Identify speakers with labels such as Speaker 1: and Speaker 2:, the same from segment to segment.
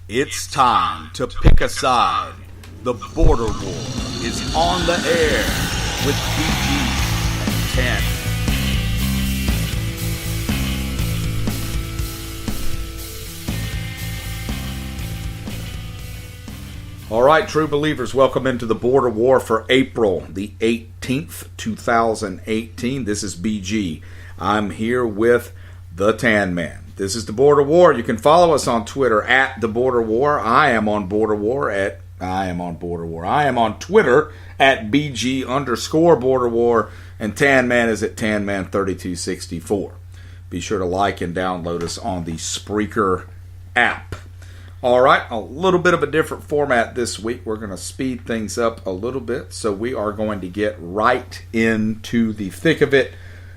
Speaker 1: It's time to pick a side. The Border War is on the air with BG and 10. All right, true believers, welcome into the Border War for April the 18th, 2018. This is BG. I'm here with the TanMan. This is the Border War. You can follow us on Twitter at the Border War. I am on Border War. I am on Twitter at BG_Border War. And TanMan is at TanMan3264. Be sure to like and download us on the Spreaker app. All right, a little bit of a different format this week. We're going to speed things up a little bit. So we are going to get right into the thick of it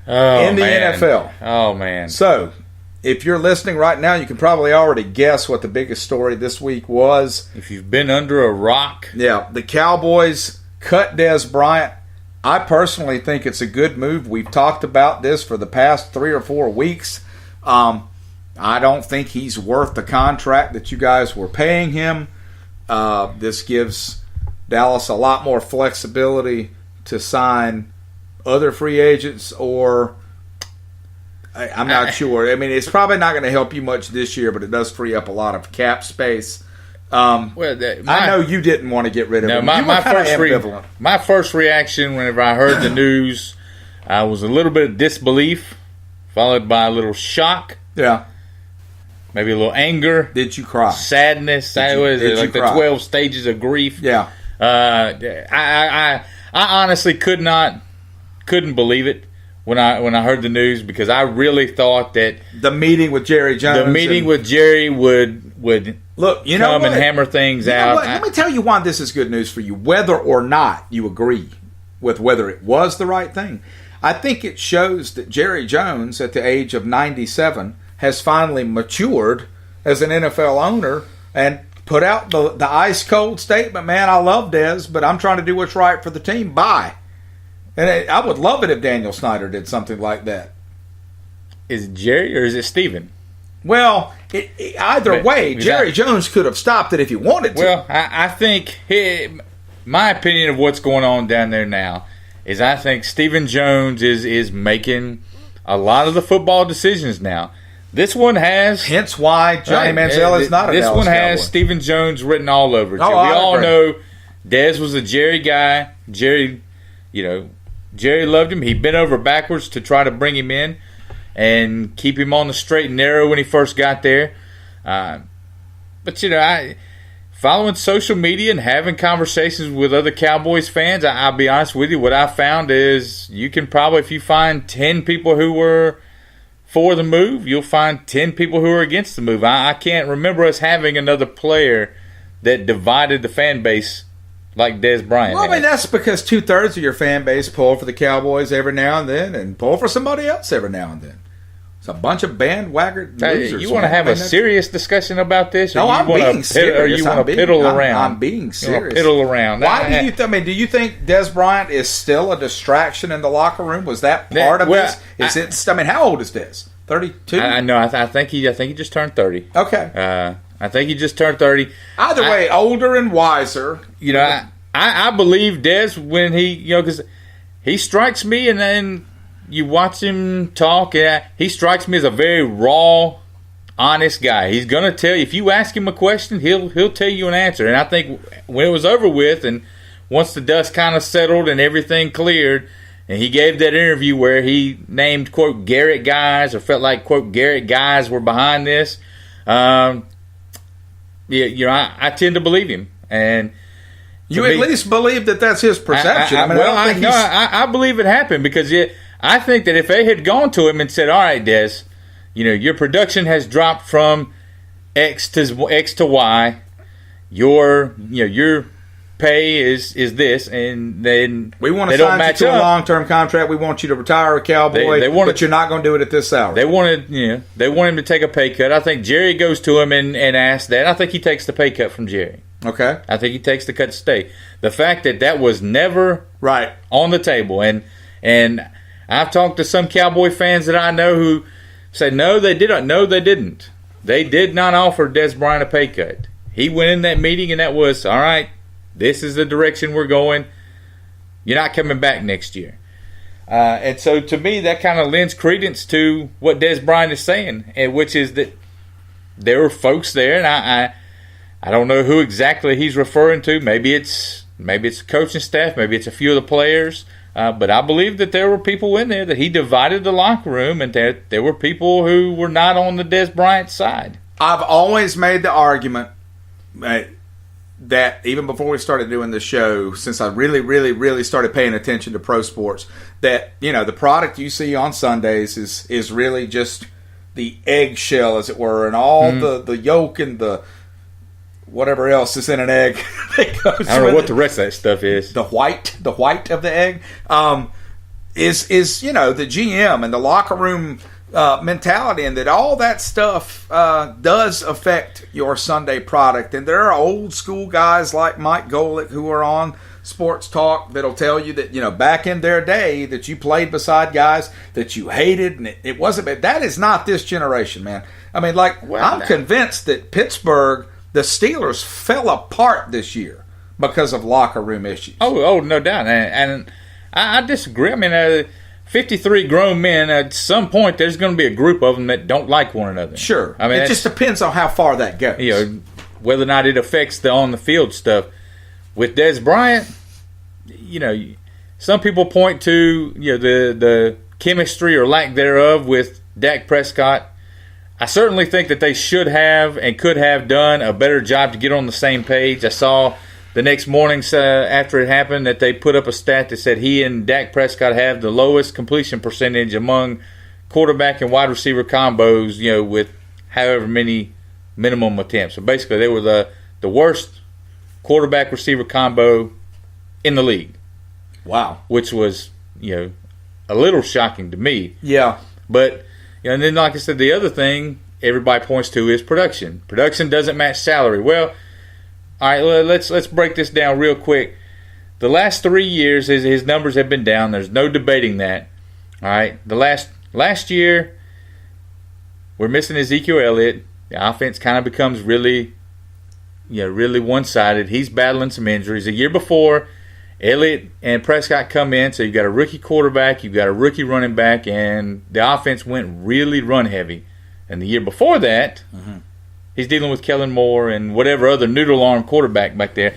Speaker 1: in the NFL.
Speaker 2: Oh, man.
Speaker 1: So if you're listening right now, you can probably already guess what the biggest story this week was.
Speaker 2: If you've been under a rock.
Speaker 1: Yeah, the Cowboys cut Dez Bryant. I personally think it's a good move. We've talked about this for the past 3 or 4 weeks. I don't think he's worth the contract that you guys were paying him. This gives Dallas a lot more flexibility to sign other free agents, or I'm not sure. I mean, it's probably not going to help you much this year, but it does free up a lot of cap space. I know you didn't want to get rid of him.
Speaker 2: My first reaction whenever I heard the news, I was a little bit of disbelief, followed by a little shock.
Speaker 1: Yeah.
Speaker 2: Maybe a little anger.
Speaker 1: Did you cry?
Speaker 2: Sadness. The 12 stages of grief.
Speaker 1: Yeah.
Speaker 2: I honestly couldn't believe it when I heard the news, because I really thought that
Speaker 1: the meeting with Jerry Jones.
Speaker 2: The meeting with Jerry would
Speaker 1: look, you
Speaker 2: come
Speaker 1: know,
Speaker 2: and hammer things out.
Speaker 1: Let me tell you why this is good news for you, whether or not you agree with whether it was the right thing. I think it shows that Jerry Jones, at the age of 97, has finally matured as an NFL owner and put out the ice-cold statement, man, I love Dez, but I'm trying to do what's right for the team. Bye. And I would love it if Daniel Snyder did something like that.
Speaker 2: Is it Jerry or is it Steven?
Speaker 1: Well, either way, Jerry Jones could have stopped it if he wanted to.
Speaker 2: Well, I think my opinion of what's going on down there now is I think Stephen Jones is making a lot of the football decisions now. This one has...
Speaker 1: Hence why Johnny Manziel is not a Dallas Cowboy.
Speaker 2: This one has Stephen Jones written all over it. We all know Dez was a Jerry guy. Jerry loved him. He bent over backwards to try to bring him in and keep him on the straight and narrow when he first got there. But, following social media and having conversations with other Cowboys fans, I'll be honest with you, what I found is you can probably, if you find 10 people who were for the move, you'll find 10 people who are against the move. I can't remember us having another player that divided the fan base like Dez Bryant.
Speaker 1: Well, I mean, that's because 2/3 of your fan base pull for the Cowboys every now and then and pull for somebody else every now and then. It's a bunch of bandwagon losers.
Speaker 2: You want to have a serious discussion about this?
Speaker 1: No, I'm being serious.
Speaker 2: Or you want to piddle around?
Speaker 1: I'm being serious.
Speaker 2: Piddle around.
Speaker 1: Why do you think Dez Bryant is still a distraction in the locker room? Was that part of this? How old is Dez? 32?
Speaker 2: No, I think he just turned 30.
Speaker 1: Okay.
Speaker 2: I think he just turned 30.
Speaker 1: Either way, older and wiser.
Speaker 2: I believe Dez when because he strikes me, and then you watch him talk. He strikes me as a very raw, honest guy. He's gonna tell you if you ask him a question, he'll tell you an answer. And I think when it was over with, and once the dust kind of settled and everything cleared, and he gave that interview where he named, quote, Garrett guys, or felt like, quote, Garrett guys were behind this. I tend to believe him. And
Speaker 1: you at least believe that that's his perception.
Speaker 2: I believe it happened because I think that if they had gone to him and said, all right, Dez, your production has dropped from X to Y. Your pay is this, and then
Speaker 1: we want to sign you to a long-term contract. We want you to retire a Cowboy, but you're not going to do it at this salary.
Speaker 2: They want him to take a pay cut. I think Jerry goes to him and asks that. I think he takes the pay cut from Jerry.
Speaker 1: Okay.
Speaker 2: I think he takes the cut to stay. The fact that was never on the table, and I've talked to some Cowboy fans that I know who say no, they didn't. They did not offer Dez Bryant a pay cut. he went in that meeting and that was, all right, this is the direction we're going. You're not coming back next year. And so to me, that kind of lends credence to what Dez Bryant is saying, which is that there were folks there, and I don't know who exactly he's referring to. Maybe it's the coaching staff, maybe it's a few of the players. But I believe that there were people in there that he divided the locker room, and there were people who were not on the Dez Bryant side.
Speaker 1: I've always made the argument that even before we started doing the show, since I really, really, really started paying attention to pro sports, that, you know, the product you see on Sundays is really just the eggshell, as it were, and all the yolk and the whatever else is in an egg. That goes
Speaker 2: I don't know what the rest of that stuff is.
Speaker 1: The white of the egg is you know, the GM and the locker room mentality, and that all that stuff does affect your Sunday product. And there are old school guys like Mike Golick who are on Sports Talk that'll tell you that, you know, back in their day that you played beside guys that you hated, and it wasn't. That is not this generation, man. I mean, I'm convinced that Pittsburgh, the Steelers, fell apart this year because of locker room issues.
Speaker 2: Oh, no doubt. And I disagree. I mean, 53 grown men, at some point there's going to be a group of them that don't like one another.
Speaker 1: Sure.
Speaker 2: I mean,
Speaker 1: it just depends on how far that goes.
Speaker 2: You know, whether or not it affects the on-the-field stuff. With Dez Bryant, you know, some people point to, you know, the chemistry or lack thereof with Dak Prescott. I certainly think that they should have and could have done a better job to get on the same page. I saw the next morning after it happened that they put up a stat that said he and Dak Prescott have the lowest completion percentage among quarterback and wide receiver combos, you know, with however many minimum attempts. So basically they were the worst quarterback receiver combo in the league.
Speaker 1: Wow.
Speaker 2: Which was, you know, a little shocking to me.
Speaker 1: Yeah.
Speaker 2: But, you know, and then like I said, the other thing everybody points to is production. Production doesn't match salary. Well, all right, let's break this down real quick. The last 3 years, his numbers have been down. There's no debating that. All right, the last year, we're missing Ezekiel Elliott. The offense kind of becomes really one-sided. He's battling some injuries. The year before, Elliott and Prescott come in, so you've got a rookie quarterback, you've got a rookie running back, and the offense went really run-heavy. And the year before that, he's dealing with Kellen Moore and whatever other noodle-arm quarterback back there.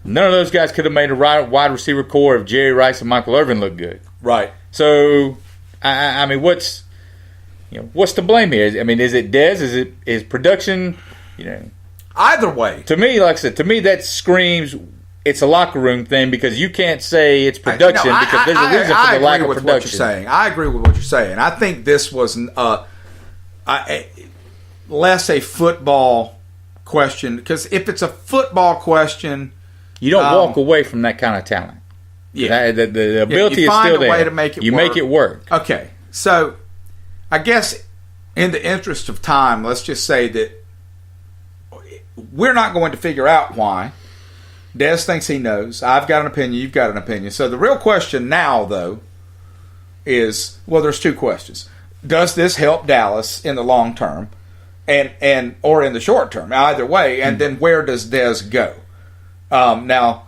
Speaker 2: None of those guys could have made a wide receiver core if Jerry Rice and Michael Irvin looked good.
Speaker 1: Right.
Speaker 2: So, I mean, what's to blame here? I mean, is it Dez? Is production? You know,
Speaker 1: either way.
Speaker 2: To me, like I said, that screams it's a locker room thing, because you can't say it's production because there's a reason for the lack of production.
Speaker 1: What you're saying. I agree with what you're saying. I think this was less a football question, because if it's a football question,
Speaker 2: you don't walk away from that kind of talent.
Speaker 1: Yeah,
Speaker 2: the ability is still there.
Speaker 1: Way to make it
Speaker 2: you
Speaker 1: work.
Speaker 2: make it work.
Speaker 1: Okay, so I guess in the interest of time, let's just say that we're not going to figure out why. Dez thinks he knows. I've got an opinion. You've got an opinion. So the real question now, though, is, well, there's two questions. Does this help Dallas in the long term, and or in the short term? Either way, and then where does Dez go? Now,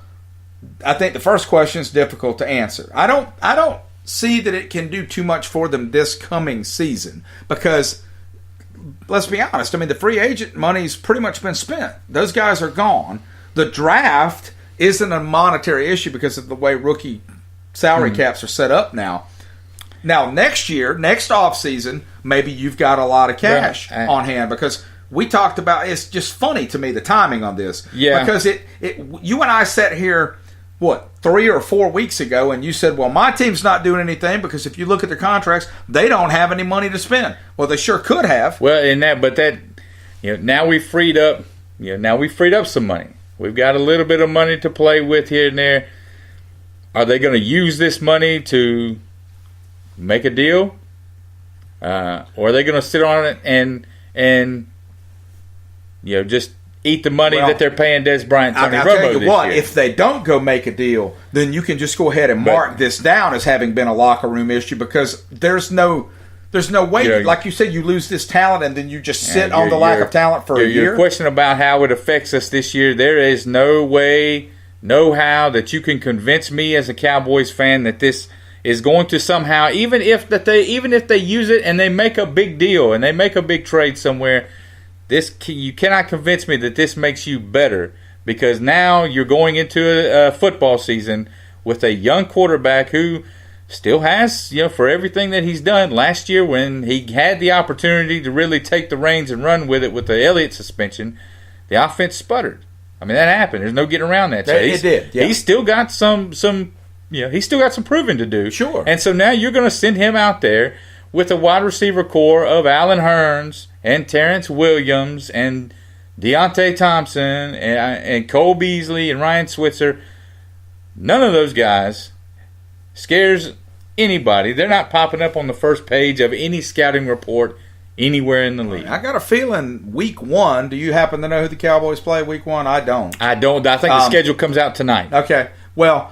Speaker 1: I think the first question is difficult to answer. I don't see that it can do too much for them this coming season, because let's be honest. I mean, the free agent money's pretty much been spent. Those guys are gone. The draft isn't a monetary issue because of the way rookie salary caps are set up now. Now, next year, next offseason, maybe you've got a lot of cash on hand, because we talked about, it's just funny to me, the timing on this.
Speaker 2: Yeah.
Speaker 1: Because you and I sat here, 3 or 4 weeks ago, and you said, well, my team's not doing anything because if you look at their contracts, they don't have any money to spend. Well, they sure could have.
Speaker 2: Well, now we freed up some money. We've got a little bit of money to play with here and there. Are they going to use this money to make a deal? Or are they going to sit on it and just eat the money that they're paying Dez Bryant and Tony Romo
Speaker 1: tell you
Speaker 2: this
Speaker 1: what,
Speaker 2: year?
Speaker 1: if they don't go make a deal, then you can just go ahead and mark this down as having been a locker room issue, because there's no There's no way, like you said, you lose this talent and then you just sit on the lack of talent for a year.
Speaker 2: Your question about how it affects us this year, there is no way, no how that you can convince me as a Cowboys fan that this is going to somehow, even if they use it and they make a big deal and they make a big trade somewhere, you cannot convince me that this makes you better, because now you're going into a football season with a young quarterback who still has, for everything that he's done. Last year when he had the opportunity to really take the reins and run with it with the Elliott suspension, the offense sputtered. I mean, that happened. There's no getting around that. So
Speaker 1: it did. Yeah.
Speaker 2: He's still got some he's still got some proving to do.
Speaker 1: Sure.
Speaker 2: And so now you're going to send him out there with a wide receiver core of Allen Hurns and Terrence Williams and Deontay Thompson and Cole Beasley and Ryan Switzer. None of those guys scares anybody. They're not popping up on the first page of any scouting report anywhere in the league.
Speaker 1: I got a feeling week 1, do you happen to know who the Cowboys play week 1? I don't.
Speaker 2: I think the schedule comes out tonight.
Speaker 1: Okay. Well,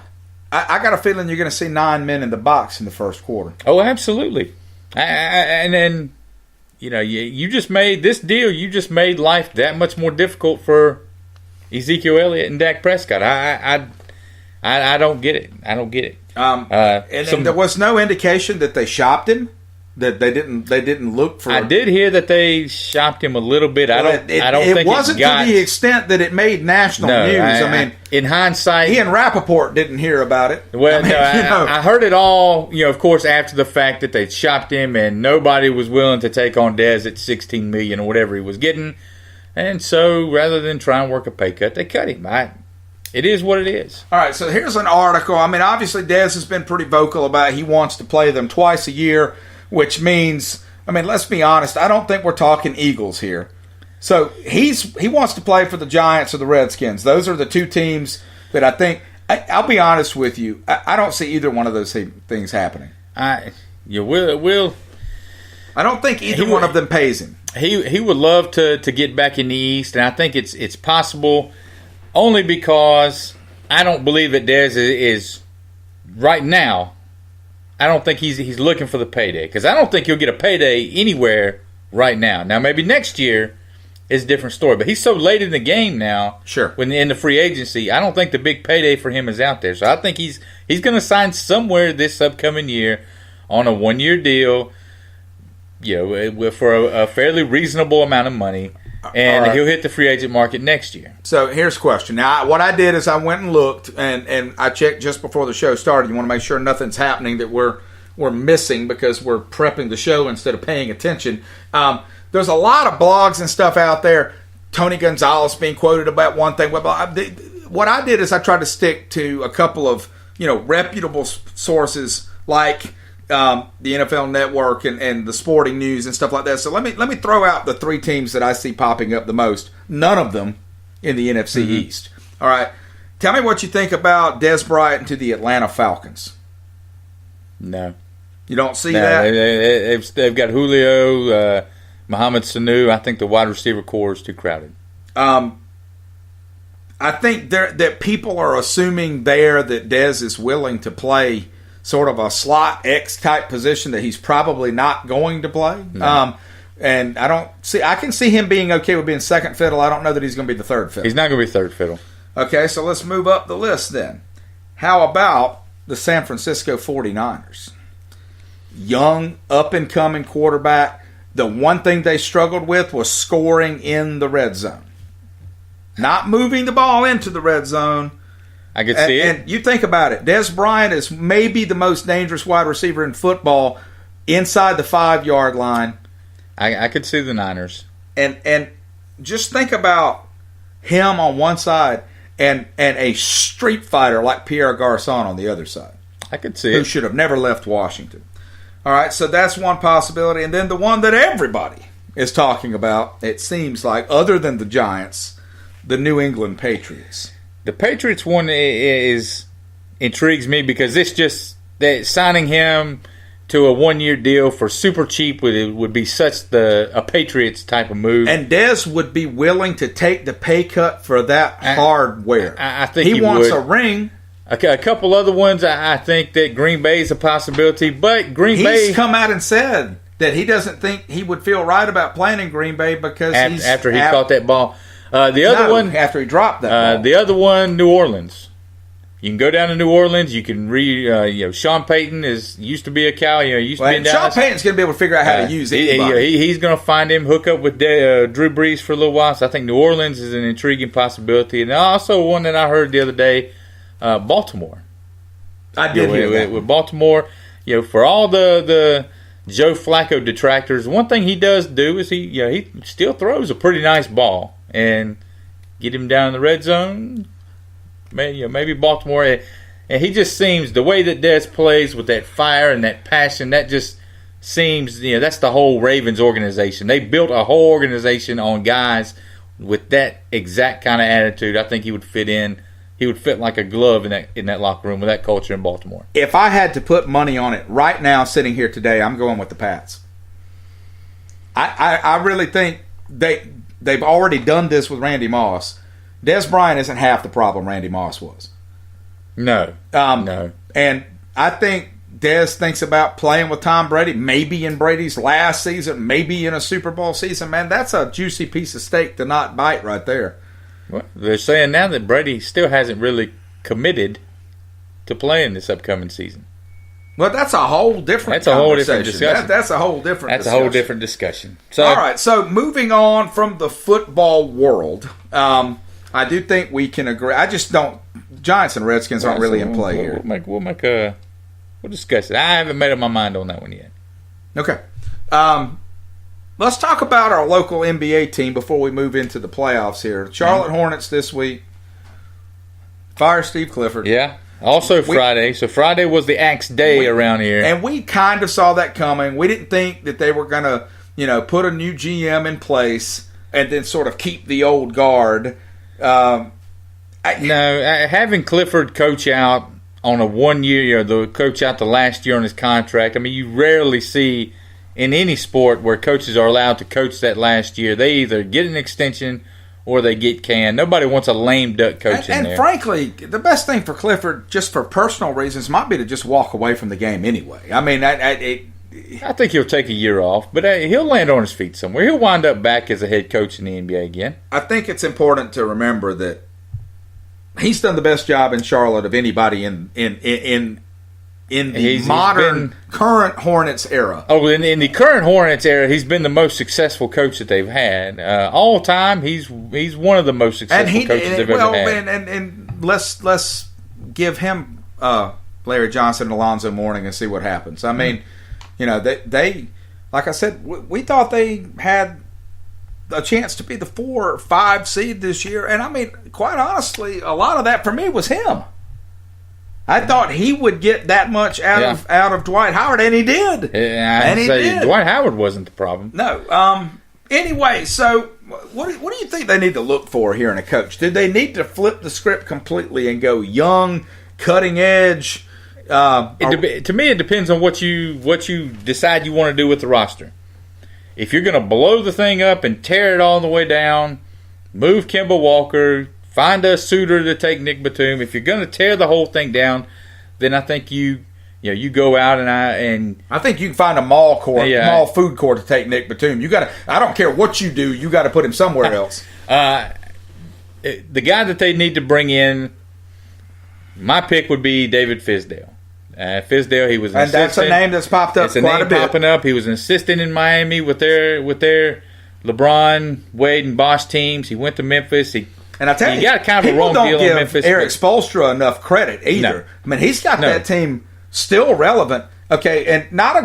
Speaker 1: I got a feeling you're going to see 9 men in the box in the first quarter.
Speaker 2: Oh, absolutely. And then, you just made this deal. You just made life that much more difficult for Ezekiel Elliott and Dak Prescott. I don't get it. I don't get it.
Speaker 1: And there was no indication that they shopped him. That they didn't look for.
Speaker 2: I did hear that they shopped him a little bit. I don't think
Speaker 1: it wasn't to the extent that it made national news. I mean,
Speaker 2: in hindsight,
Speaker 1: he and Rappaport didn't hear about it.
Speaker 2: Well, I heard it all. Of course, after the fact that they shopped him and nobody was willing to take on Dez at $16 million or whatever he was getting, and so rather than try and work a pay cut, they cut him. It is what it is.
Speaker 1: All right, so here's an article. I mean, obviously Dez has been pretty vocal about he wants to play them twice a year, which means, let's be honest, I don't think we're talking Eagles here. So he wants to play for the Giants or the Redskins. Those are the two teams that I think, I'll be honest with you, I don't see either one of those things happening.
Speaker 2: Will.
Speaker 1: I don't think either one of them pays him.
Speaker 2: He would love to get back in the East, and I think it's possible. Only because I don't believe that Dez is right now. I don't think he's looking for the payday, because I don't think he'll get a payday anywhere right now. Now maybe next year is a different story, but he's so late in the game now.
Speaker 1: Sure.
Speaker 2: When in the free agency, I don't think the big payday for him is out there. So I think he's going to sign somewhere this upcoming year on a 1-year deal, for a fairly reasonable amount of money. And right, he'll hit the free agent market next year.
Speaker 1: So here's a question. Now, what I did is I went and looked, and I checked just before the show started. You want to make sure nothing's happening that we're missing because we're prepping the show instead of paying attention. There's a lot of blogs and stuff out there. Tony Gonzalez being quoted about one thing. What I did is I tried to stick to a couple of reputable sources like the NFL Network and the Sporting News and stuff like that. So let me throw out the 3 teams that I see popping up the most. None of them in the NFC East. All right. Tell me what you think about Dez Bryant to the Atlanta Falcons.
Speaker 2: No.
Speaker 1: You don't see that?
Speaker 2: They've got Julio, Mohamed Sanu. I think the wide receiver core is too crowded.
Speaker 1: I think that people are assuming there that Dez is willing to play sort of a slot X type position that he's probably not going to play. No. And I can see him being okay with being second fiddle. I don't know that he's going to be the third fiddle.
Speaker 2: He's not going to be third fiddle.
Speaker 1: Okay, so let's move up the list then. How about the San Francisco 49ers? Young, up-and-coming quarterback. The one thing they struggled with was scoring in the red zone. Not moving the ball into the red zone.
Speaker 2: I could see it.
Speaker 1: And you think about it. Dez Bryant is maybe the most dangerous wide receiver in football inside the 5-yard line.
Speaker 2: I could see the Niners.
Speaker 1: And just think about him on one side and a street fighter like Pierre Garçon on the other side.
Speaker 2: I could see it.
Speaker 1: Who should have never left Washington. All right, so that's one possibility. And then the one that everybody is talking about, it seems like, other than the Giants, the New England Patriots.
Speaker 2: The Patriots one intrigues me because it's just that signing him to a 1-year deal for super cheap would be such a Patriots type of move.
Speaker 1: And Dez would be willing to take the pay cut for that hardware.
Speaker 2: I think
Speaker 1: he wants a ring.
Speaker 2: A couple other ones, I think that Green Bay is a possibility, but
Speaker 1: He's come out and said that he doesn't think he would feel right about playing in Green Bay because
Speaker 2: after he caught that ball. The other one
Speaker 1: after he dropped that ball.
Speaker 2: The other one, New Orleans. You can go down to New Orleans. You can Sean Payton used to be a cow. Used to be in Dallas.
Speaker 1: Sean Payton's going to be able to figure out how to use anybody.
Speaker 2: He's going to find him, hook up with Drew Brees for a little while. So I think New Orleans is an intriguing possibility. And also one that I heard the other day, Baltimore.
Speaker 1: I did hear that.
Speaker 2: With Baltimore, for all the Joe Flacco detractors, one thing he does do is he still throws a pretty nice ball, and get him down in the red zone. Maybe Baltimore, and he just seems, the way that Dez plays with that fire and that passion, that just seems, that's the whole Ravens organization. They built a whole organization on guys with that exact kind of attitude. I think he would fit in. He would fit like a glove in that locker room with that culture in Baltimore.
Speaker 1: If I had to put money on it right now, sitting here today, I'm going with the Pats. I really think they've already done this with Randy Moss. Dez Bryant isn't half the problem Randy Moss was.
Speaker 2: No. No.
Speaker 1: And I think Dez thinks about playing with Tom Brady, maybe in Brady's last season, maybe in a Super Bowl season. Man, that's a juicy piece of steak to not bite right there.
Speaker 2: Well, they're saying now that Brady still hasn't really committed to playing this upcoming season.
Speaker 1: Well, that's a whole different
Speaker 2: discussion.
Speaker 1: That's a whole different
Speaker 2: a whole different discussion. So,
Speaker 1: all right, so moving on from the football world, I do think we can agree. I just don't. Giants and Redskins aren't really in play here.
Speaker 2: We'll discuss it. I haven't made up my mind on that one yet.
Speaker 1: Okay. Let's talk about our local NBA team before we move into the playoffs here. Charlotte Hornets this week. Fire Steve Clifford.
Speaker 2: Yeah. Also Friday. So Friday was the axe day around here.
Speaker 1: And we kind of saw that coming. We didn't think that they were going to, put a new GM in place and then sort of keep the old guard.
Speaker 2: Having Clifford coach out on a 1 year, the coach out the last year on his contract, I mean, you rarely see in any sport where coaches are allowed to coach that last year. They either get an extension or they get canned. Nobody wants a lame duck coach in there.
Speaker 1: And frankly, the best thing for Clifford, just for personal reasons, might be to just walk away from the game anyway. I mean,
Speaker 2: I think he'll take a year off, but he'll land on his feet somewhere. He'll wind up back as a head coach in the NBA again.
Speaker 1: I think it's important to remember that he's done the best job in Charlotte of anybody in the modern current Hornets era.
Speaker 2: Oh, in the current Hornets era, he's been the most successful coach that they've had all time. He's one of the most successful coaches they've ever had.
Speaker 1: And let's give him Larry Johnson and Alonzo Mourning and see what happens. I mean, they like I said, we thought they had a chance to be the 4 or 5 seed this year, and I mean, quite honestly, a lot of that for me was him. I thought he would get that much out of Dwight Howard, and he did.
Speaker 2: Yeah, Dwight Howard wasn't the problem.
Speaker 1: No. Anyway, so what do you think they need to look for here in a coach? Did they need to flip the script completely and go young, cutting edge?
Speaker 2: To me, it depends on what you decide you want to do with the roster. If you're going to blow the thing up and tear it all the way down, move Kemba Walker, find a suitor to take Nick Batum. If you're going to tear the whole thing down, then I think you go out and
Speaker 1: I think you can find a mall food court to take Nick Batum. You got to. I don't care what you do. You got to put him somewhere else.
Speaker 2: The guy that they need to bring in, my pick would be David Fizdale. Fizdale, he was an assistant.
Speaker 1: That's a name that's popped up quite a bit.
Speaker 2: Popping up. He was an assistant in Miami with their LeBron, Wade, and Bosh teams. He went to Memphis.
Speaker 1: And I tell you,
Speaker 2: got kind of a wrong deal on Memphis.
Speaker 1: Eric Spoelstra enough credit either. No. I mean, he's got that team still relevant. Okay, and not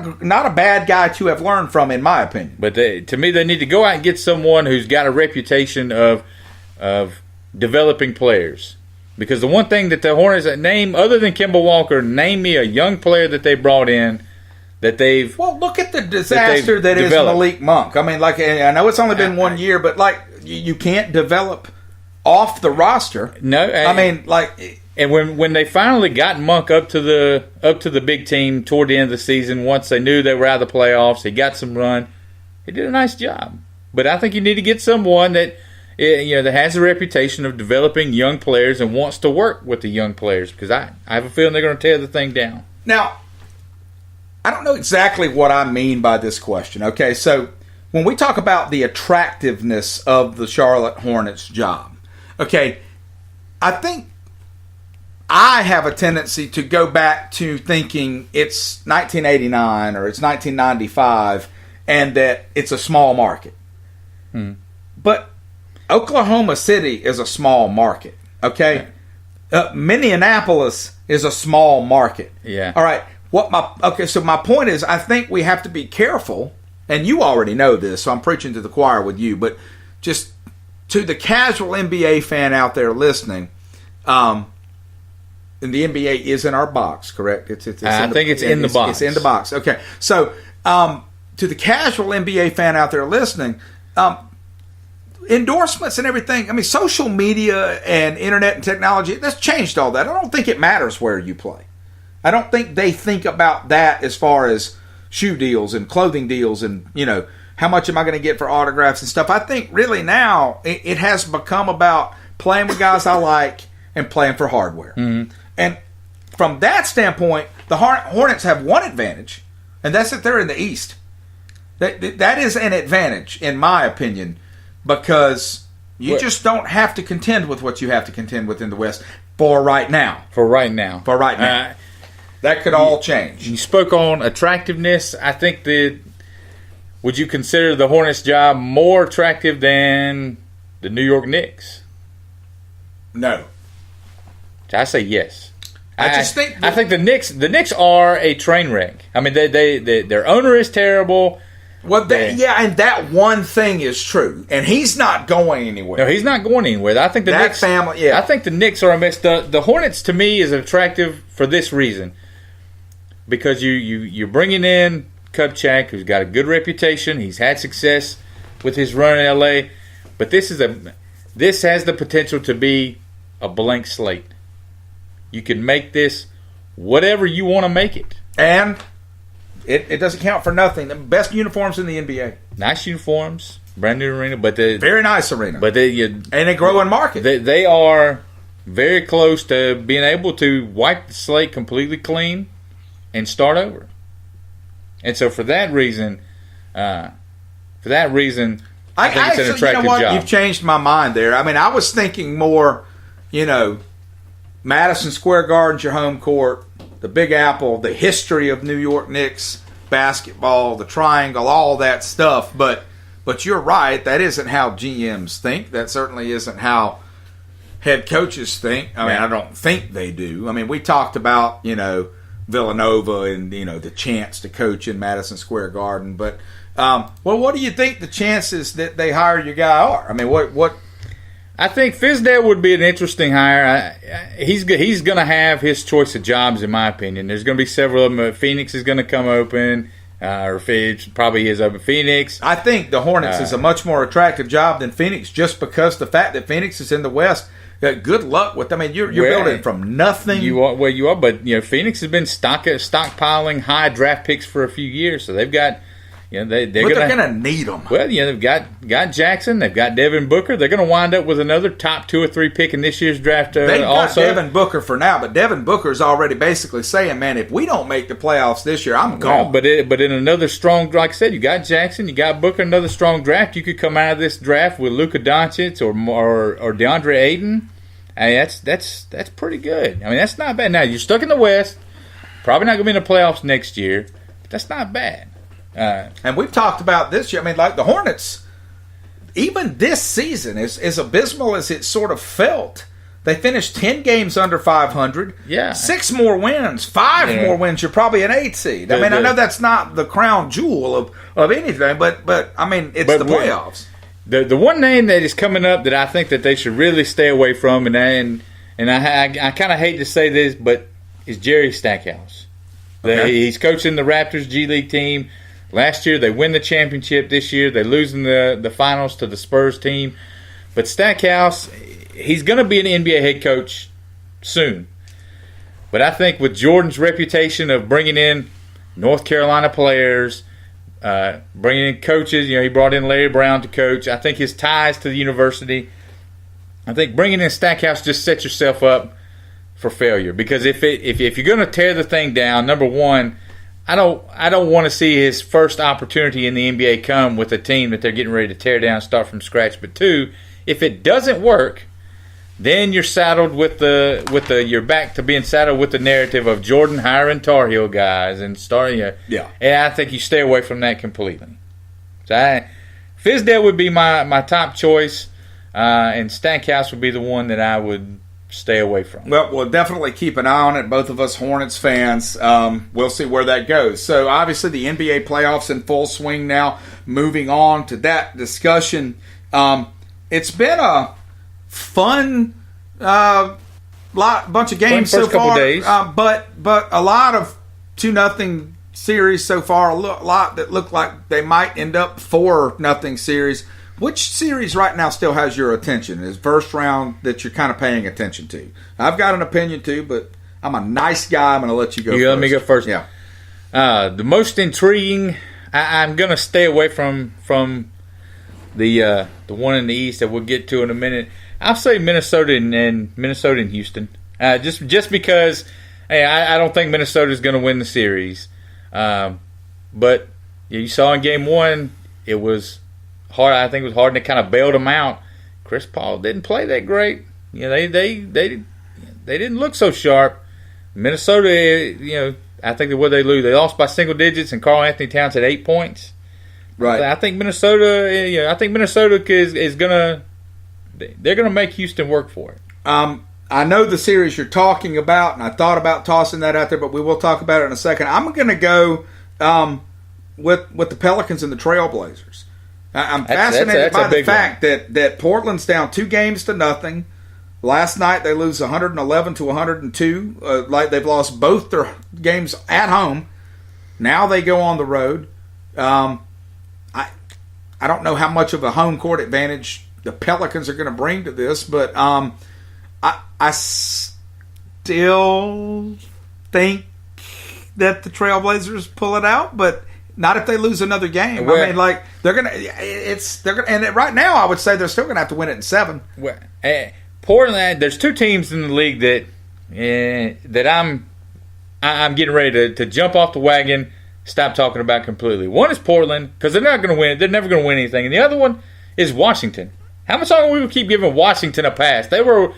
Speaker 1: a bad guy to have learned from, in my opinion.
Speaker 2: But to me, they need to go out and get someone who's got a reputation of developing players. Because the one thing that the Hornets name, other than Kemba Walker, name me a young player that they brought in that they've.
Speaker 1: Well, look at the disaster that is Malik Monk. I mean, I know it's only been 1 year, but you can't develop off the roster.
Speaker 2: No, and when they finally got Monk up to the big team toward the end of the season, once they knew they were out of the playoffs, he got some run. He did a nice job. But I think you need to get someone that that has a reputation of developing young players and wants to work with the young players, because I have a feeling they're going to tear the thing down.
Speaker 1: Now, I don't know exactly what I mean by this question. Okay, so when we talk about the attractiveness of the Charlotte Hornets job, okay, I think I have a tendency to go back to thinking it's 1989 or it's 1995 and that it's a small market. But Oklahoma City is a small market, okay? Minneapolis is a small market.
Speaker 2: Yeah.
Speaker 1: All right. So my point is, I think we have to be careful, and you already know this, so I'm preaching to the choir with you, but just to the casual NBA fan out there listening, and the NBA is in our box, correct?
Speaker 2: I think it's in the box.
Speaker 1: It's in the box. Okay. So to the casual NBA fan out there listening, endorsements and everything, I mean, social media and internet and technology, that's changed all that. I don't think it matters where you play. I don't think they think about that as far as shoe deals and clothing deals and, how much am I going to get for autographs and stuff. I think really now it has become about playing with guys I like and playing for hardware. Mm-hmm. And from that standpoint, the Hornets have one advantage, and that's that they're in the East. That is an advantage, in my opinion, because you just don't have to contend with what you have to contend with in the West for right now. That could all change.
Speaker 2: You spoke on attractiveness. I think would you consider the Hornets' job more attractive than the New York Knicks?
Speaker 1: No.
Speaker 2: I say yes.
Speaker 1: I
Speaker 2: think the Knicks are a train wreck. I mean, their owner is terrible.
Speaker 1: Well, and that one thing is true, and he's not going anywhere.
Speaker 2: No, he's not going anywhere. I think the Knicks family. Yeah, I think the Knicks are a mess. The Hornets to me is attractive for this reason, because you're bringing in Kupchak, who's got a good reputation. He's had success with his run in LA, but this has the potential to be a blank slate. You can make this whatever you want to make it,
Speaker 1: and it doesn't count for nothing. The best uniforms in the NBA.
Speaker 2: Nice uniforms, brand new arena, but
Speaker 1: very nice arena.
Speaker 2: But
Speaker 1: and a growing market.
Speaker 2: They are very close to being able to wipe the slate completely clean and start over. And so for that reason, I think it's an attractive job.
Speaker 1: You've changed my mind there. I mean, I was thinking more, Madison Square Garden's your home court. The Big Apple, the history of New York Knicks basketball, the triangle, all that stuff. But you're right. That isn't how GMs think. That certainly isn't how head coaches think. I mean, I don't think they do. I mean, we talked about, Villanova and, the chance to coach in Madison Square Garden. But, what do you think the chances that they hire your guy are? I mean, what
Speaker 2: I think Fizdale would be an interesting hire. He's going to have his choice of jobs, in my opinion. There's going to be several of them. Phoenix is going to come open, or probably is open. Phoenix.
Speaker 1: I think the Hornets is a much more attractive job than Phoenix, just because the fact that Phoenix is in the West. Good luck with. I mean, you're building from nothing.
Speaker 2: You are, but Phoenix has been stockpiling high draft picks for a few years, so they've got. They're going
Speaker 1: to need them.
Speaker 2: Well, they've got Jackson. They've got Devin Booker. They're going to wind up with another top 2 or 3 pick in this year's draft.
Speaker 1: They've got Devin Booker for now, but Devin Booker's already basically saying, "Man, if we don't make the playoffs this year, I'm gone."
Speaker 2: But in another strong, like I said, you got Jackson, you got Booker, another strong draft. You could come out of this draft with Luka Doncic or DeAndre Ayton. I mean, that's pretty good. I mean, that's not bad. Now you're stuck in the West. Probably not going to be in the playoffs next year, but that's not bad.
Speaker 1: And we've talked about this year. I mean, like the Hornets, even this season, as abysmal as it sort of felt, they finished 10 games under 500.
Speaker 2: Yeah.
Speaker 1: 6 more wins. 5 more wins. You're probably an 8 seed. I mean, I know that's not the crown jewel of anything, but I mean, it's the playoffs.
Speaker 2: The one name that is coming up that I think that they should really stay away from, and I kind of hate to say this, but is Jerry Stackhouse. Okay. He's coaching the Raptors G League team. Last year, they win the championship. This year, they lose in the finals to the Spurs team. But Stackhouse, he's going to be an NBA head coach soon. But I think with Jordan's reputation of bringing in North Carolina players, bringing in coaches, he brought in Larry Brown to coach. I think his ties to the university, I think bringing in Stackhouse just sets yourself up for failure. Because if you're going to tear the thing down, number one, I don't want to see his first opportunity in the NBA come with a team that they're getting ready to tear down, start from scratch. But two, if it doesn't work, then you're saddled with you're back to being saddled with the narrative of Jordan hiring Tar Heel guys and starting.
Speaker 1: Yeah,
Speaker 2: and I think you stay away from that completely. So Fizdale would be my top choice, and Stackhouse would be the one that I would stay away from.
Speaker 1: Well, we'll definitely keep an eye on it. Both of us Hornets fans. We'll see where that goes. So obviously the NBA playoffs in full swing now. Moving on to that discussion. It's been a fun bunch of games so far, but a lot of 2-0 series so far. A lot that look like they might end up 4-0 series. Which series right now still has your attention? Is first round that you're kind of paying attention to? I've got an opinion too, but I'm a nice guy. I'm going to let you go.
Speaker 2: You let me go first.
Speaker 1: Yeah.
Speaker 2: The most intriguing. I'm going to stay away from the one in the East that we'll get to in a minute. I'll say Minnesota and Houston. Just because I don't think Minnesota is going to win the series. But you saw in Game 1, it was hard. I think it was hard, and they kind of bailed them out. Chris Paul didn't play that great. They didn't look so sharp. Minnesota, I think what they lose, they lost by single digits, and Karl Anthony Towns had 8 points.
Speaker 1: Right.
Speaker 2: I think Minnesota. Is gonna. They're gonna make Houston work for it.
Speaker 1: I know the series you're talking about, and I thought about tossing that out there, but we will talk about it in a second. I'm going to go with the Pelicans and the Trailblazers. I'm fascinated by the fact that Portland's down 2-0. Last night they lose 111-102. Like they've lost both their games at home. Now they go on the road. I don't know how much of a home court advantage the Pelicans are going to bring to this, but I still think that the Trailblazers pull it out, but not if they lose another game. Well, I mean, like they're gonna, and right now I would say they're still gonna have to win it in 7.
Speaker 2: Well, Portland. There's 2 teams in the league that I'm getting ready to jump off the wagon, stop talking about completely. One is Portland because they're not going to win. They're never going to win anything, and the other one is Washington. How much longer we will keep giving Washington a pass? They were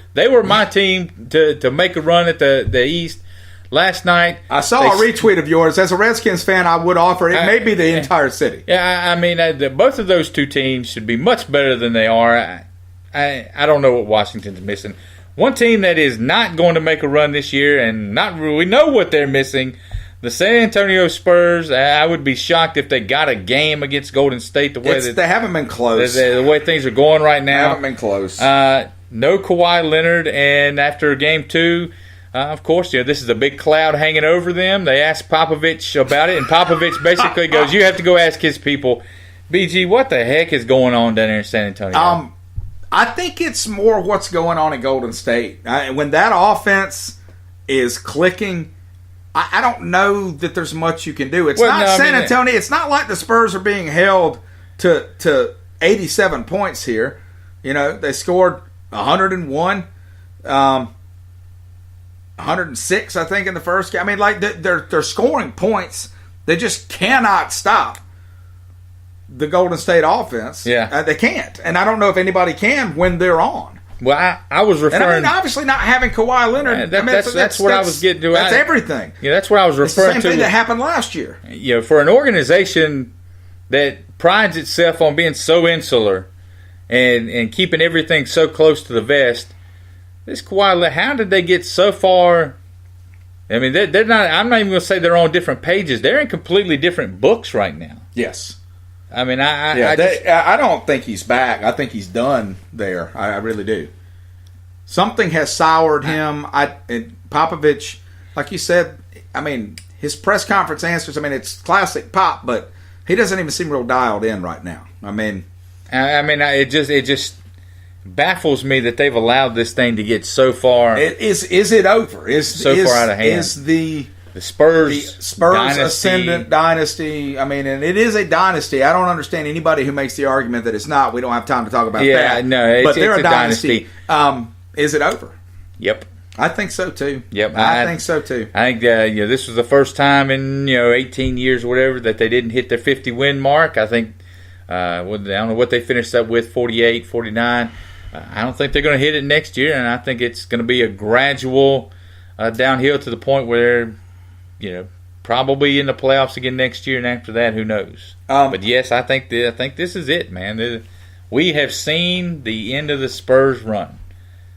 Speaker 2: my team to make a run at the East last night.
Speaker 1: I saw a retweet of yours. As a Redskins fan, I would offer it may be the entire city.
Speaker 2: Yeah, I mean, both of those 2 teams should be much better than they are. I don't know what Washington's missing. One team that is not going to make a run this year, and we know what they're missing. The San Antonio Spurs, I would be shocked if they got a game against Golden State they
Speaker 1: haven't been close.
Speaker 2: The way things are going right now.
Speaker 1: They haven't been close.
Speaker 2: No Kawhi Leonard, and after Game 2, of course, this is a big cloud hanging over them. They asked Popovich about it, and Popovich basically goes, you have to go ask his people, BG, what the heck is going on down there in San Antonio?
Speaker 1: I think it's more what's going on in Golden State. When that offense is clicking, I don't know that there's much you can do. It's San Antonio. It's not like the Spurs are being held to 87 points here. They scored 101, 106, I think, in the first game. I mean, like they're scoring points. They just cannot stop the Golden State offense.
Speaker 2: Yeah,
Speaker 1: they can't, and I don't know if anybody can when they're on.
Speaker 2: Well, I was referring.
Speaker 1: And I mean, obviously, not having Kawhi Leonard.
Speaker 2: That's what I was getting to.
Speaker 1: That's everything.
Speaker 2: Yeah, that's what I was referring to.
Speaker 1: It's the same thing that happened last year.
Speaker 2: For an organization that prides itself on being so insular and keeping everything so close to the vest, this Kawhi, how did they get so far? I mean, they're not. I'm not even going to say they're on different pages. They're in completely different books right now.
Speaker 1: Yes.
Speaker 2: I mean,
Speaker 1: I don't think he's back. I think he's done there. I really do. Something has soured him. And Popovich, like you said, I mean, his press conference answers, I mean, it's classic Pop, but he doesn't even seem real dialed in right now.
Speaker 2: It just baffles me that they've allowed this thing to get so far.
Speaker 1: Is it over?
Speaker 2: So far out of hand.
Speaker 1: Is the
Speaker 2: Spurs
Speaker 1: dynasty. Ascendant dynasty. I mean, and it is a dynasty. I don't understand anybody who makes the argument that it's not. We don't have time to talk about that.
Speaker 2: No,
Speaker 1: but they're a dynasty. Is it over?
Speaker 2: Yep.
Speaker 1: I think so too.
Speaker 2: Yep,
Speaker 1: I think so too.
Speaker 2: I think this was the first time in 18 years or whatever that they didn't hit their 50-win mark. I think I don't know what they finished up with, 48, 49. I don't think they're going to hit it next year, and I think it's going to be a gradual downhill to the point where probably in the playoffs again next year, and after that, who knows? But yes, I think this is it, man. We have seen the end of the Spurs run.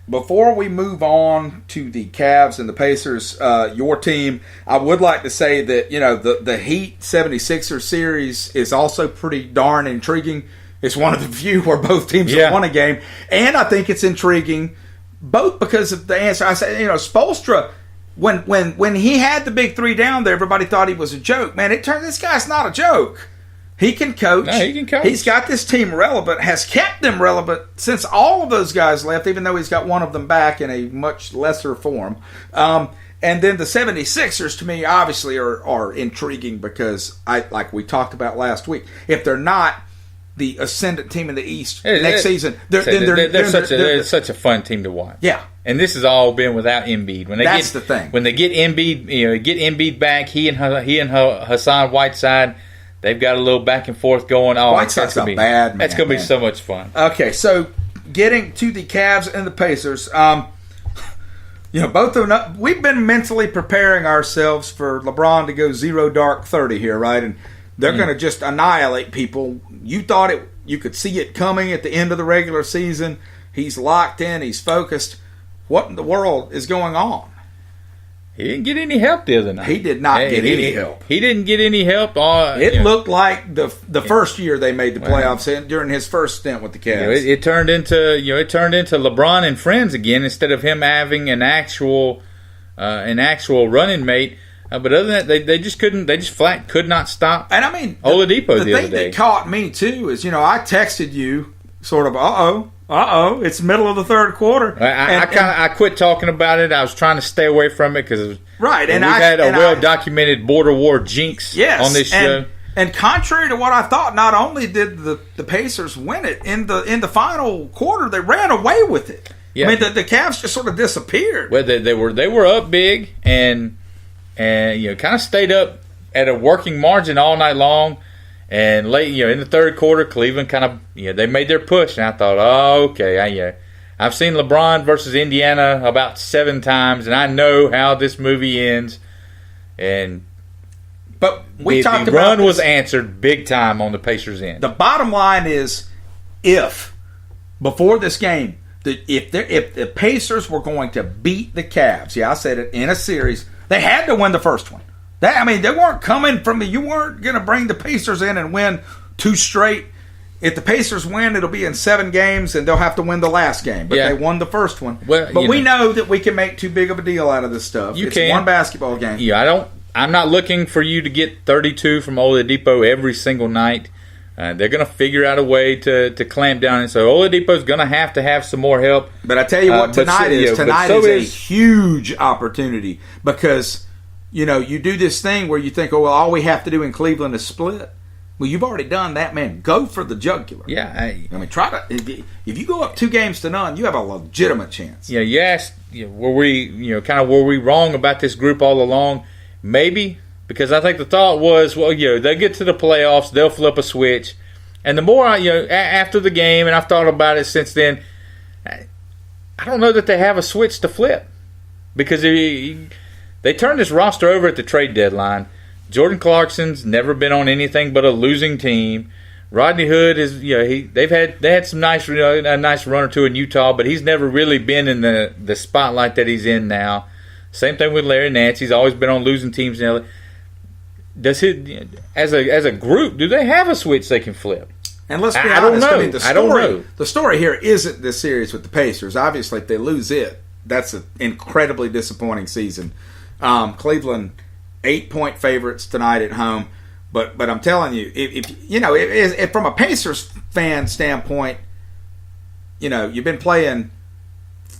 Speaker 1: Before we move on to the Cavs and the Pacers, your team, I would like to say that the Heat 76ers series is also pretty darn intriguing. It's one of the few where both teams have won a game, and I think it's intriguing both because of the answer. I said, Spoelstra, when he had the big three down there, everybody thought he was a joke. Man, it turned this guy's not a joke. He can coach.
Speaker 2: No, he can coach.
Speaker 1: He's got this team relevant, has kept them relevant since all of those guys left, even though he's got one of them back in a much lesser form. And then the 76ers, to me, obviously are intriguing because, like we talked about last week, if they're not the ascendant team in the East next season,
Speaker 2: they're such a fun team to watch.
Speaker 1: Yeah.
Speaker 2: And this has all been without Embiid.
Speaker 1: That's the thing.
Speaker 2: When they get Embiid back, he and Hassan Whiteside, they've got a little back and forth going. Oh,
Speaker 1: Whiteside's a bad man.
Speaker 2: That's going to be so much fun.
Speaker 1: Okay, so getting to the Cavs and the Pacers, both of them, we've been mentally preparing ourselves for LeBron to go 0 dark 30 here, right? And they're going to just annihilate people. You thought you could see it coming at the end of the regular season. He's locked in. He's focused. What in the world is going on?
Speaker 2: He didn't get any help the other night.
Speaker 1: He did not get any help.
Speaker 2: He didn't get any help.
Speaker 1: It looked like the first year they made the playoffs during his first stint with the Cavs.
Speaker 2: It turned into LeBron and friends again instead of him having an actual running mate. But other than that, they just couldn't. They just flat could not stop.
Speaker 1: And I mean,
Speaker 2: Oladipo the other day.
Speaker 1: The thing that caught me too is I texted you sort of it's middle of the third quarter.
Speaker 2: I quit talking about it. I was trying to stay away from it because we've had a well-documented border war jinx on this show.
Speaker 1: And contrary to what I thought, not only did the Pacers win it in the final quarter, they ran away with it. Yeah. I mean, the Cavs just sort of disappeared.
Speaker 2: Well, they were up big and kind of stayed up at a working margin all night long. And late, in the third quarter, Cleveland kind of, they made their push, and I thought, okay, I've seen LeBron versus Indiana about 7 times, and I know how this movie ends.
Speaker 1: But the
Speaker 2: run was answered big time on the Pacers' end.
Speaker 1: The bottom line is, before this game, if the Pacers were going to beat the Cavs, I said it in a series, they had to win the first one. They weren't coming from you weren't going to bring the Pacers in and win 2 straight. If the Pacers win, it'll be in 7 games, and they'll have to win the last game. But they won the first one. Well, but we know that we can make too big of a deal out of this stuff. It's one basketball game.
Speaker 2: Yeah, I'm not looking for you to get 32 from Oladipo every single night. They're going to figure out a way to clamp down, and so Oladipo's going to have some more help.
Speaker 1: But I tell you what, tonight is a huge opportunity because. You do this thing where you think, all we have to do in Cleveland is split. Well, you've already done that, man. Go for the jugular.
Speaker 2: Yeah.
Speaker 1: Try to. If you go up 2-0, you have a legitimate chance.
Speaker 2: Yeah, you asked, were we wrong about this group all along? Maybe, because I think the thought was, they get to the playoffs, they'll flip a switch. And the more after the game, and I've thought about it since then, I don't know that they have a switch to flip. Because they turned this roster over at the trade deadline. Jordan Clarkson's never been on anything but a losing team. Rodney Hood is, they had some nice, a nice run or two in Utah, but he's never really been in the spotlight that he's in now. Same thing with Larry Nance. He's always been on losing teams now. As a group, do they have a switch they can flip?
Speaker 1: And let's be honest. I don't know. The story here isn't this series with the Pacers. Obviously, if they lose it, that's an incredibly disappointing season. Cleveland 8-point favorites tonight at home, but I'm telling you, if from a Pacers fan standpoint, you've been playing.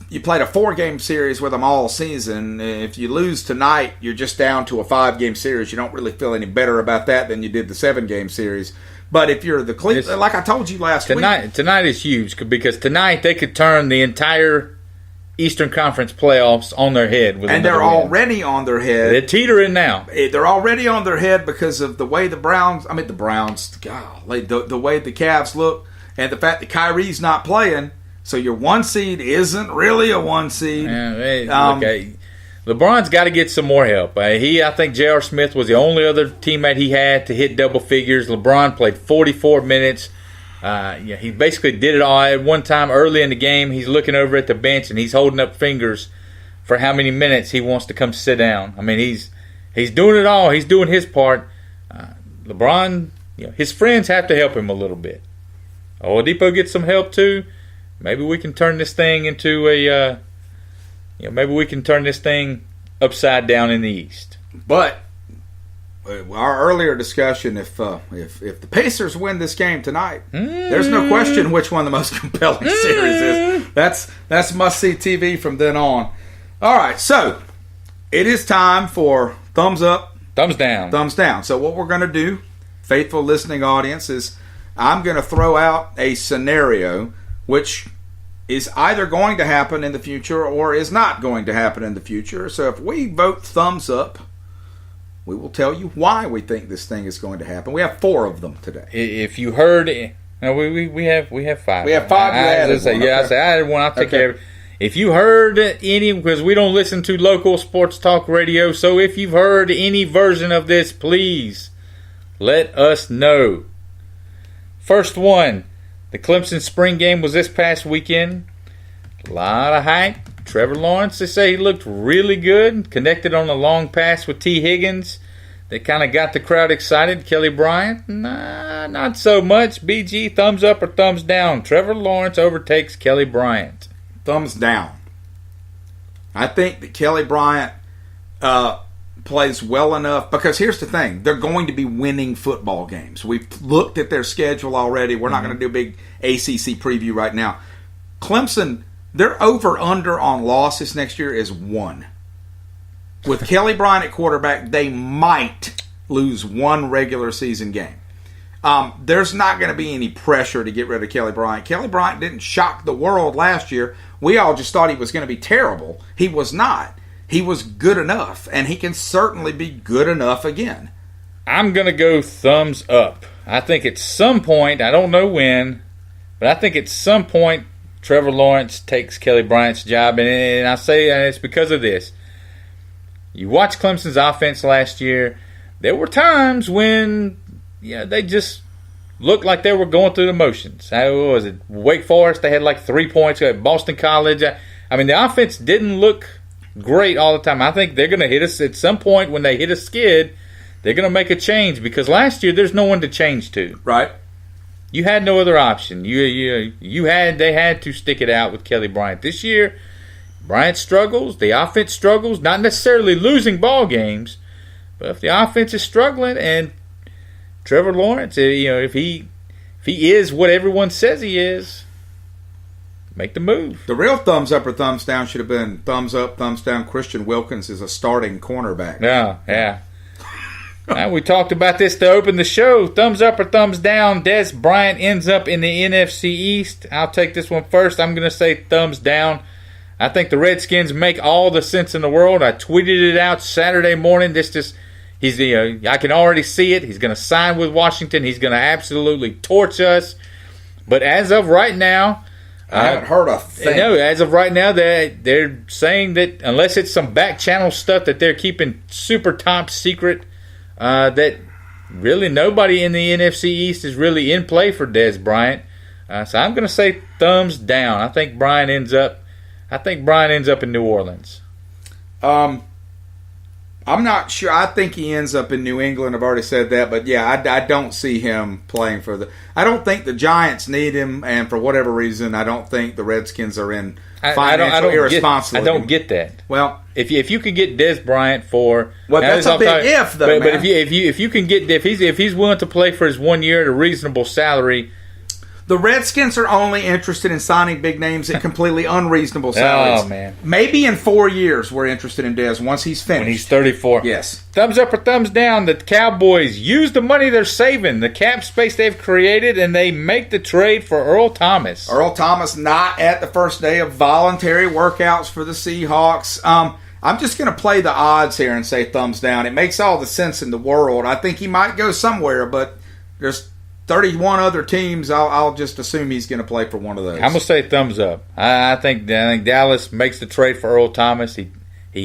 Speaker 1: You played a 4-game series with them all season. If you lose tonight, you're just down to a 5-game series. You don't really feel any better about that than you did the 7-game series. But if you're the Cleveland, like I told you last week,
Speaker 2: tonight is huge because tonight they could turn the entire Eastern Conference playoffs on their head.
Speaker 1: And they're already on their head.
Speaker 2: They're teetering now.
Speaker 1: They're already on their head because of the way the Browns, golly, the way the Cavs look, and the fact that Kyrie's not playing. So your 1 seed isn't really a 1 seed.
Speaker 2: Okay. LeBron's got to get some more help. I think J.R. Smith was the only other teammate he had to hit double figures. LeBron played 44 minutes. He basically did it all at one time early in the game. He's looking over at the bench and he's holding up fingers for how many minutes he wants to come sit down. I mean, he's doing it all. He's doing his part. LeBron, his friends have to help him a little bit. Oladipo gets some help too. Maybe we can turn this thing into maybe we can turn this thing upside down in the East.
Speaker 1: But our earlier discussion, if the Pacers win this game tonight, there's no question which one the most compelling series is. That's must-see TV from then on. All right, so it is time for thumbs up,
Speaker 2: thumbs down.
Speaker 1: Thumbs down. So what we're going to do, faithful listening audience, is I'm going to throw out a scenario which is either going to happen in the future or is not going to happen in the future. So if we vote thumbs up, we will tell you why we think this thing is going to happen. We have 4 of them today.
Speaker 2: If you heard, no, we have 5.
Speaker 1: We have 5.
Speaker 2: I added one. I'll take care of it. If you heard any, because we don't listen to local sports talk radio, so if you've heard any version of this, please let us know. First one. The Clemson spring game was this past weekend. A lot of hype. Trevor Lawrence, they say he looked really good. Connected on a long pass with T. Higgins. They kind of got the crowd excited. Kelly Bryant, nah, not so much. BG, thumbs up or thumbs down? Trevor Lawrence overtakes Kelly Bryant.
Speaker 1: Thumbs down. I think that Kelly Bryant plays well enough, because here's the thing, they're going to be winning football games. We've looked at their schedule already. We're not going to do a big ACC preview right now. Clemson, their over-under on losses next year is 1. With Kelly Bryant at quarterback, they might lose 1 regular season game. There's not going to be any pressure to get rid of Kelly Bryant. Kelly Bryant didn't shock the world last year. We all just thought he was going to be terrible. He was not. He was good enough, and he can certainly be good enough again.
Speaker 2: I'm going to go thumbs up. I think at some point, I don't know when, but I think at some point Trevor Lawrence takes Kelly Bryant's job, and I say it's because of this. You watch Clemson's offense last year. There were times when they just looked like they were going through the motions. What was it? Wake Forest, they had like 3 points. At Boston College. I mean, the offense didn't look great all the time. I think they're going to hit us at some point. When they hit a skid, they're going to make a change, because last year there's no one to change to.
Speaker 1: Right.
Speaker 2: You had no other option. They had to stick it out with Kelly Bryant. This year, Bryant struggles, the offense struggles, not necessarily losing ball games, but if the offense is struggling and Trevor Lawrence, if he is what everyone says he is, make the move.
Speaker 1: The real thumbs up or thumbs down should have been thumbs up, thumbs down. Christian Wilkins is a starting cornerback.
Speaker 2: Yeah. We talked about this to open the show. Thumbs up or thumbs down? Dez Bryant ends up in the NFC East. I'll take this one first. I'm going to say thumbs down. I think the Redskins make all the sense in the world. I tweeted it out Saturday morning. I can already see it. He's going to sign with Washington. He's going to absolutely torch us. But as of right now,
Speaker 1: I haven't heard a thing.
Speaker 2: No, as of right now, they're saying that unless it's some back channel stuff that they're keeping super top secret, that really nobody in the NFC East is really in play for Dez Bryant. So I'm going to say thumbs down. I think Bryant ends up in New Orleans.
Speaker 1: I'm not sure. I think he ends up in New England. I've already said that. But, yeah, I don't see him playing for I don't think the Giants need him. And for whatever reason, I don't think the Redskins are in financial irresponsibility.
Speaker 2: I don't get that.
Speaker 1: Well,
Speaker 2: if you could get Dez Bryant for...
Speaker 1: Well, that's a big if, though,
Speaker 2: But if you can get... If he's willing to play for his 1 year at a reasonable salary...
Speaker 1: The Redskins are only interested in signing big names at completely unreasonable salaries.
Speaker 2: Oh, man.
Speaker 1: Maybe in 4 years we're interested in Dez once he's finished.
Speaker 2: When he's 34.
Speaker 1: Yes.
Speaker 2: Thumbs up or thumbs down, the Cowboys use the money they're saving, the cap space they've created, and they make the trade for Earl Thomas.
Speaker 1: Earl Thomas not at the first day of voluntary workouts for the Seahawks. I'm just going to play the odds here and say thumbs down. It makes all the sense in the world. I think he might go somewhere, but there's 31 other teams. I'll just assume he's going to play for one of those.
Speaker 2: I'm going to say thumbs up. I think Dallas makes the trade for Earl Thomas. He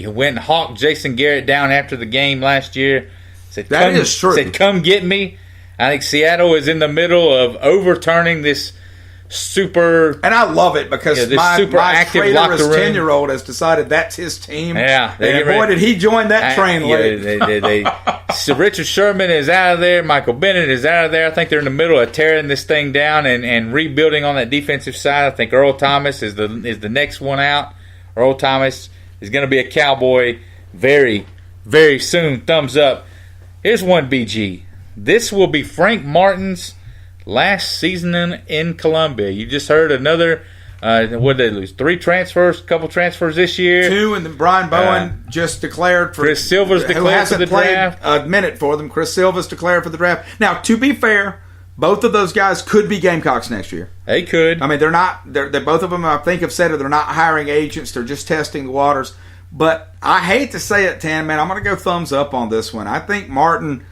Speaker 2: went and hawked Jason Garrett down after the game last year.
Speaker 1: That is true.
Speaker 2: Said, come get me. I think Seattle is in the middle of overturning this super...
Speaker 1: And I love it because my traitorous 10-year-old has decided that's his team.
Speaker 2: Yeah.
Speaker 1: And boy, did he join that train late.
Speaker 2: So Richard Sherman is out of there. Michael Bennett is out of there. I think they're in the middle of tearing this thing down and rebuilding on that defensive side. I think Earl Thomas is the next one out. Earl Thomas is going to be a Cowboy very, very soon. Thumbs up. Here's one, BG. This will be Frank Martin's last season in Columbia. You just heard another, what did they lose? 3 transfers, a couple transfers this year.
Speaker 1: 2, and then Brian Bowen just declared for...
Speaker 2: Chris Silva's declared for the draft.
Speaker 1: A minute for them. Chris Silva's declared for the draft. Now, to be fair, both of those guys could be Gamecocks next year.
Speaker 2: They could.
Speaker 1: I mean, they're not... They're both of them, I think, have said it. They're not hiring agents. They're just testing the waters. But I hate to say it, TanMan, I'm going to go thumbs up on this one. I think Martin...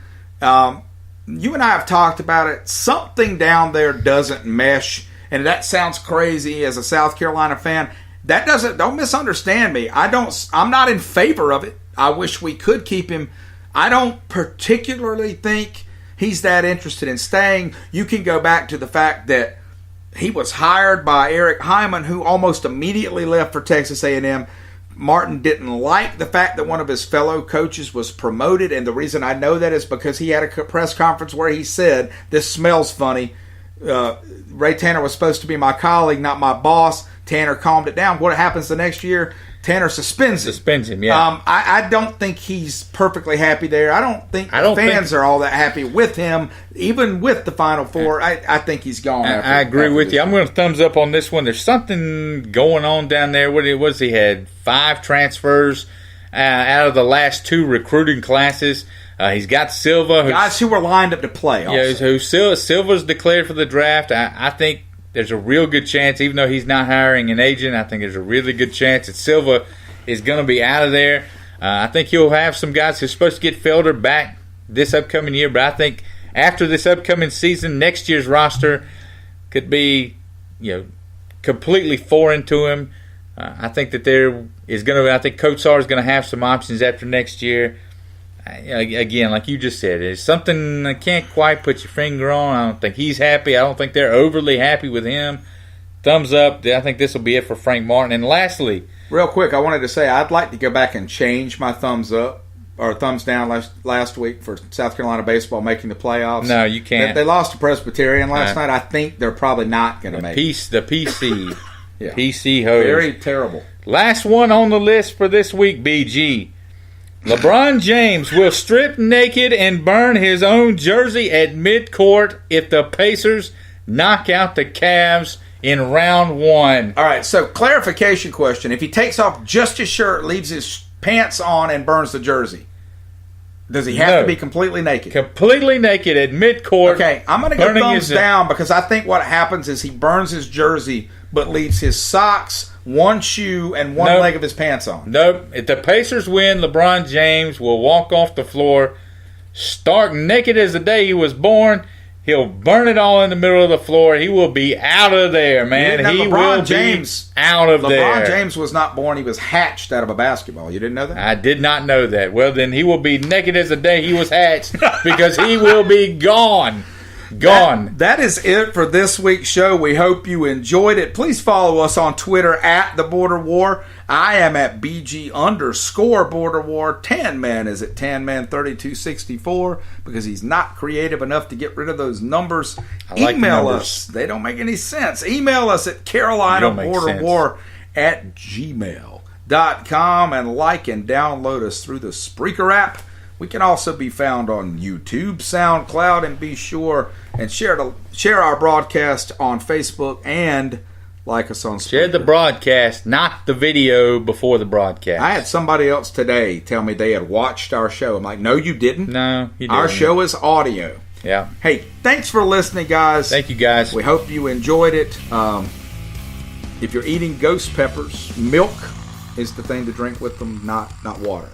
Speaker 1: you and I have talked about it. Something down there doesn't mesh, and that sounds crazy as a South Carolina fan. That doesn't. Don't misunderstand me. I'm not in favor of it. I wish we could keep him. I don't particularly think he's that interested in staying. You can go back to the fact that he was hired by Eric Hyman, who almost immediately left for Texas A&M. Martin didn't like the fact that one of his fellow coaches was promoted, and the reason I know that is because he had a press conference where he said, "This smells funny. Ray Tanner was supposed to be my colleague, not my boss." Tanner calmed it down. What happens the next year? Tanner suspends him.
Speaker 2: Yeah.
Speaker 1: I don't think he's perfectly happy there. I don't think fans are all that happy with him, even with the Final Four. I think he's gone.
Speaker 2: I agree with you. I'm going to thumbs up on this one. There's something going on down there. What was he had 5 transfers out of the last 2 recruiting classes. He's got Silva,
Speaker 1: guys who were lined up to play. Also.
Speaker 2: Yeah, Silva's declared for the draft. I think there's a real good chance, even though he's not hiring an agent, I think there's a really good chance that Silva is going to be out of there. I think he'll have some guys who's supposed to get Felder back this upcoming year, but I think after this upcoming season, next year's roster could be, completely foreign to him. I think that I think Coach Sarr is going to have some options after next year. Again, like you just said, it's something I can't quite put your finger on. I don't think he's happy. I don't think they're overly happy with him. Thumbs up. I think this will be it for Frank Martin. And lastly,
Speaker 1: real quick, I wanted to say I'd like to go back and change my thumbs up or thumbs down last week for South Carolina baseball making the playoffs.
Speaker 2: No, you can't.
Speaker 1: They lost to Presbyterian last night. I think they're probably not going to make it.
Speaker 2: The PC.
Speaker 1: Yeah.
Speaker 2: PC hose.
Speaker 1: Very terrible.
Speaker 2: Last one on the list for this week, BG. LeBron James will strip naked and burn his own jersey at midcourt if the Pacers knock out the Cavs in round 1.
Speaker 1: All right, so clarification question. If he takes off just his shirt, leaves his pants on, and burns the jersey, does he have to be completely naked?
Speaker 2: Completely naked at midcourt.
Speaker 1: Okay, I'm going to go thumbs down because I think what happens is he burns his jersey but leaves his socks, one shoe, and one leg of his pants on.
Speaker 2: Nope. If the Pacers win, LeBron James will walk off the floor, stark naked as the day he was born. He'll burn it all in the middle of the floor. He will be out of there, man. He will be out of there.
Speaker 1: LeBron James was not born. He was hatched out of a basketball. You didn't know that?
Speaker 2: I did not know that. Well, then he will be naked as the day he was hatched because he will be gone.
Speaker 1: That is it for this week's show. We hope you enjoyed it. Please follow us on Twitter at The Border War. I am at BG_Border War. TanMan is at TanMan3264 because he's not creative enough to get rid of those numbers. Email us. They don't make any sense. Email us at CarolinaBorderWar@gmail.com and like and download us through the Spreaker app. We can also be found on YouTube, SoundCloud, and be sure and share share our broadcast on Facebook and like us on Spreaker.
Speaker 2: Share the broadcast, not the video before the broadcast.
Speaker 1: I had somebody else today tell me they had watched our show. I'm like, no, you didn't.
Speaker 2: No, you didn't.
Speaker 1: Our show is audio.
Speaker 2: Yeah.
Speaker 1: Hey, thanks for listening, guys.
Speaker 2: Thank you, guys.
Speaker 1: We hope you enjoyed it. If you're eating ghost peppers, milk is the thing to drink with them, not water.